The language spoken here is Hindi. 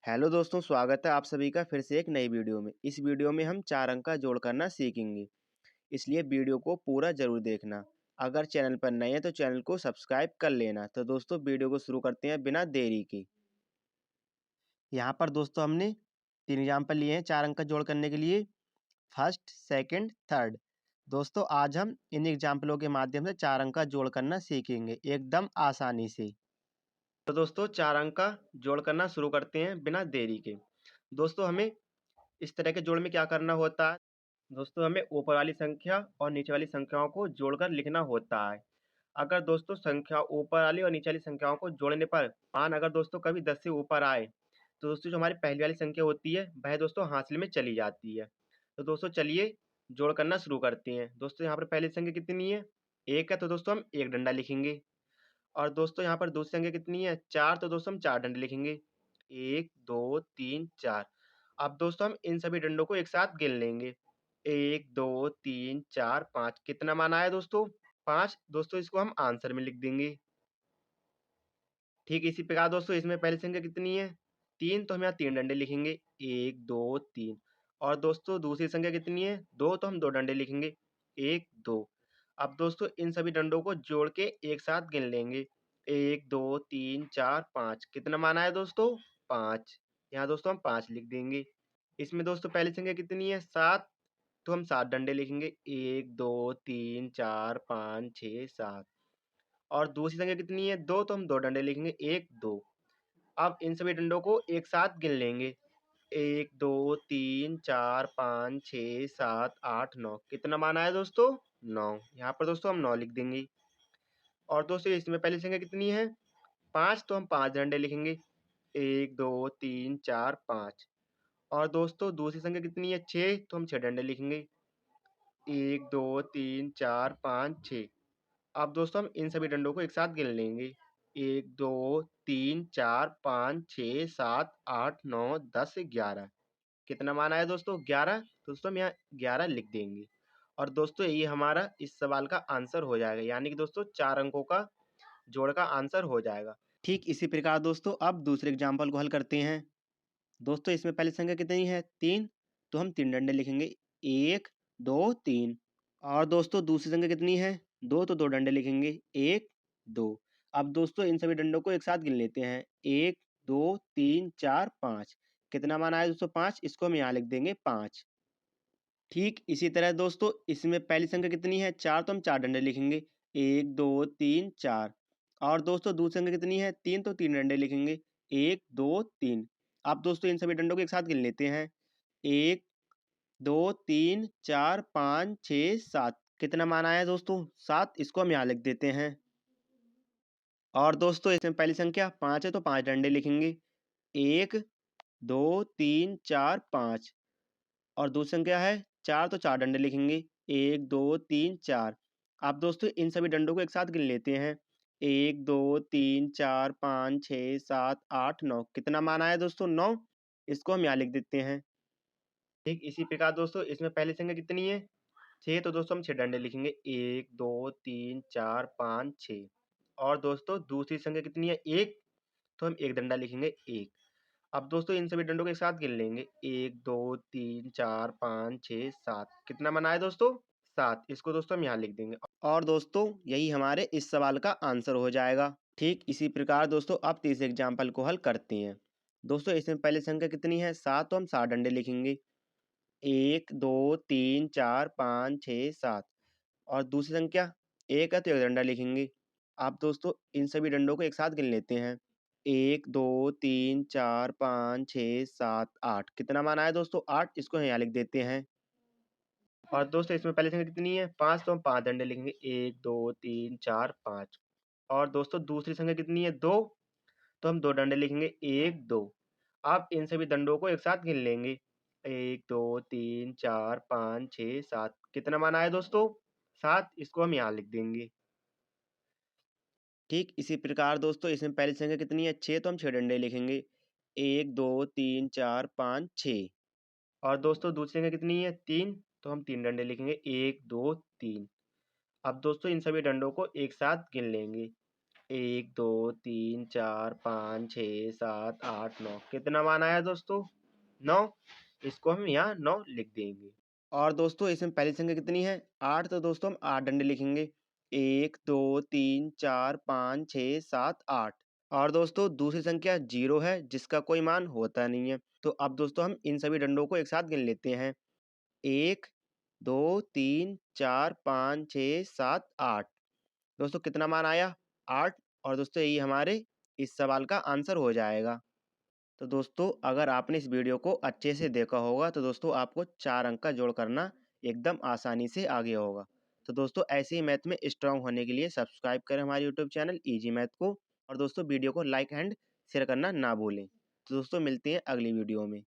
हेलो दोस्तों, स्वागत है आप सभी का फिर से एक नई वीडियो में। इस वीडियो में हम 4 अंक का जोड़ करना सीखेंगे, इसलिए वीडियो को पूरा ज़रूर देखना। अगर चैनल पर नए हैं तो चैनल को सब्सक्राइब कर लेना। तो दोस्तों वीडियो को शुरू करते हैं बिना देरी के। यहाँ पर दोस्तों हमने 3 एग्जाम्पल लिए हैं 4 अंक का जोड़ करने के लिए, फर्स्ट, सेकंड, थर्ड। दोस्तों आज हम इन एग्जाम्पलों के माध्यम से 4 अंक का जोड़ करना सीखेंगे एकदम आसानी से। तो दोस्तों 4 अंक का जोड़ करना शुरू करते हैं बिना देरी के। दोस्तों हमें इस तरह के जोड़ में क्या करना होता है? दोस्तों हमें ऊपर वाली संख्या और नीचे वाली संख्याओं को जोड़कर लिखना होता है। अगर दोस्तों संख्या ऊपर वाली और नीचे वाली संख्याओं को जोड़ने पर मान अगर दोस्तों कभी 10 से ऊपर आए, तो दोस्तों जो हमारी पहली वाली संख्या होती है वह दोस्तों हासिल में चली जाती है। तो दोस्तों चलिए जोड़ करना शुरू करते हैं। दोस्तों यहाँ पर पहली संख्या कितनी है? 1 है, तो दोस्तों हम 1 डंडा लिखेंगे। और दोस्तों यहाँ पर दूसरी संख्या कितनी है? 4, तो दोस्तों हम 4 डंडे लिखेंगे। 1, 2, 3, 4। अब दोस्तों हम इन सभी डंडों को एक साथ गिन लेंगे। 1, 2, 3, 4, 5। कितना मान आया दोस्तों? 5। दोस्तों इसको हम आंसर में लिख देंगे। ठीक इसी प्रकार दोस्तों इसमें पहली संख्या कितनी है? 3, तो हम यहाँ 3 डंडे लिखेंगे। 1, 2, 3। और दोस्तों दूसरी संख्या कितनी है? 2, तो हम 2 डंडे लिखेंगे। 1, 2। अब दोस्तों इन सभी डंडों को जोड़ के एक साथ गिन लेंगे। 1, 2, 3, 4, 5। कितना मान आया दोस्तों? 5। यहाँ दोस्तों हम 5 लिख देंगे। इसमें दोस्तों पहली संख्या कितनी है? 7, तो हम 7 डंडे लिखेंगे। 1, 2, 3, 4, 5, 6, 7। और दूसरी संख्या कितनी है? 2, तो हम 2 डंडे लिखेंगे। 1, 2। अब इन सभी डंडों को एक साथ गिन लेंगे। 1, 2, 3, 4, 5, 6, 7, 8, 9। कितना मान आया दोस्तों? 9। यहाँ पर दोस्तों हम 9 लिख देंगे। और दोस्तों इसमें पहली संख्या कितनी है? 5, तो हम 5 डंडे लिखेंगे। 1, 2, 3, 4, 5। और दोस्तों दूसरी संख्या कितनी है? 6, तो हम 6 डंडे लिखेंगे। 1, 2, 3, 4, 5, 6। अब दोस्तों हम इन सभी डंडों को एक साथ गिन लेंगे। 1, 2, 3, 4, 5, 6, 7, 8, 9, 10, 11। कितना मान आया दोस्तों? 11। दोस्तों हम यहाँ 11 लिख देंगे। और दोस्तों ये हमारा इस सवाल का आंसर हो जाएगा, यानी कि दोस्तों 4 अंकों का जोड़ का आंसर हो जाएगा। ठीक इसी प्रकार दोस्तों अब दूसरे एग्जाम्पल को हल करते हैं। दोस्तों इसमें पहली संख्या कितनी है? 3, तो हम 3 डंडे लिखेंगे। 1, 2, 3। और दोस्तों दूसरी संख्या कितनी है? 2, तो 2 डंडे लिखेंगे। 1, 2। अब दोस्तों इन सभी डंडों को एक साथ गिन लेते हैं। 1, 2, 3, 4, 5। कितना मान आया दोस्तों? 5। इसको हम यहाँ लिख देंगे 5। ठीक इसी तरह दोस्तों इसमें पहली संख्या कितनी है? 4, तो हम 4 डंडे लिखेंगे। 1, 2, 3, 4। और दोस्तों दूसरी संख्या कितनी है? 3, तो 3 डंडे लिखेंगे। 1, 2, 3। अब दोस्तों इन सभी डंडों को एक साथ गिन लेते हैं। 1, 2, 3, 4, 5, 6, 7। कितना मान आया दोस्तों? 7। इसको हम यहाँ लिख देते हैं। और दोस्तों इसमें पहली संख्या 5 है, तो 5 डंडे लिखेंगे। 1, 2, 3, 4, 5। और दूसरी संख्या है 4, तो 4 डंडे लिखेंगे। 1, 2, 3, 4। अब दोस्तों इन सभी डंडों को एक साथ गिन लेते हैं। 1, 2, 3, 4, 5, 6, 7, 8, 9। कितना मान आया दोस्तों? 9। इसको हम यहाँ लिख देते हैं। ठीक इसी प्रकार दोस्तों इसमें पहली संख्या कितनी है? 6, तो दोस्तों हम 6 डंडे लिखेंगे। 1, 2, 3, 4, 5, 6। और दोस्तों दूसरी संख्या कितनी है? 1, तो हम 1 डंडा लिखेंगे। 1। अब दोस्तों इन सभी डंडों को एक साथ गिन लेंगे। 1, 2, 3, 4, 5, 6, 7। कितना बना है दोस्तों? 7। इसको दोस्तों हम यहाँ लिख देंगे। और दोस्तों यही हमारे इस सवाल का आंसर हो जाएगा। ठीक इसी प्रकार दोस्तों अब तीसरे एग्जाम्पल को हल करते हैं। दोस्तों इसमें पहली संख्या कितनी है? 7, तो हम 7 डंडे लिखेंगे। 1, 2, 3, 4, 5, 6, 7। और दूसरी संख्या 1 है, तो 1 डंडा लिखेंगे। आप दोस्तों इन सभी डंडों को एक साथ गिन लेते हैं। 1, 2, 3, 4, 5, 6, 7, 8। कितना मान आया दोस्तों? 8। इसको यहाँ लिख देते हैं। और दोस्तों इसमें पहली संख्या कितनी है? 5, तो हम 5 डंडे लिखेंगे। 1, 2, 3, 4, 5। और दोस्तों दूसरी संख्या कितनी है? 2, तो हम 2 डंडे लिखेंगे। 1, 2। आप इन सभी डंडों को एक साथ गिन लेंगे। 1, 2, 3, 4, 5, 6, 7। कितना मान आया दोस्तों? 7। इसको हम यहाँ लिख देंगे। ठीक इसी प्रकार दोस्तों इसमें पहली संख्या कितनी है? 6, तो हम 6 डंडे लिखेंगे। 1, 2, 3, 4, 5, 6। और दोस्तों दूसरी संख्या कितनी है? 3, तो हम 3 डंडे लिखेंगे। 1, 2, 3। अब दोस्तों इन सभी डंडों को एक साथ गिन लेंगे। 1 2 3 4 5 6 7 8 9 कितना मान आया दोस्तों? 9। इसको हम यहाँ 9 लिख देंगे। और दोस्तों इसमें पहली संख्या कितनी है? 8, तो दोस्तों हम 8 डंडे लिखेंगे। 1 2 3 4 5 6 7 8। और दोस्तों दूसरी संख्या 0 है जिसका कोई मान होता नहीं है। तो अब दोस्तों हम इन सभी डंडों को एक साथ गिन लेते हैं। 1 2 3 4 5 6 7 8। दोस्तों कितना मान आया? 8। और दोस्तों यही हमारे इस सवाल का आंसर हो जाएगा। तो दोस्तों अगर आपने इस वीडियो को अच्छे से देखा होगा तो दोस्तों आपको 4 अंक का जोड़ करना एकदम आसानी से आ गया होगा। तो दोस्तों ऐसे ही मैथ में स्ट्रांग होने के लिए सब्सक्राइब करें हमारे यूट्यूब चैनल इजी मैथ को, और दोस्तों वीडियो को लाइक एंड शेयर करना ना भूलें। तो दोस्तों मिलते हैं अगली वीडियो में।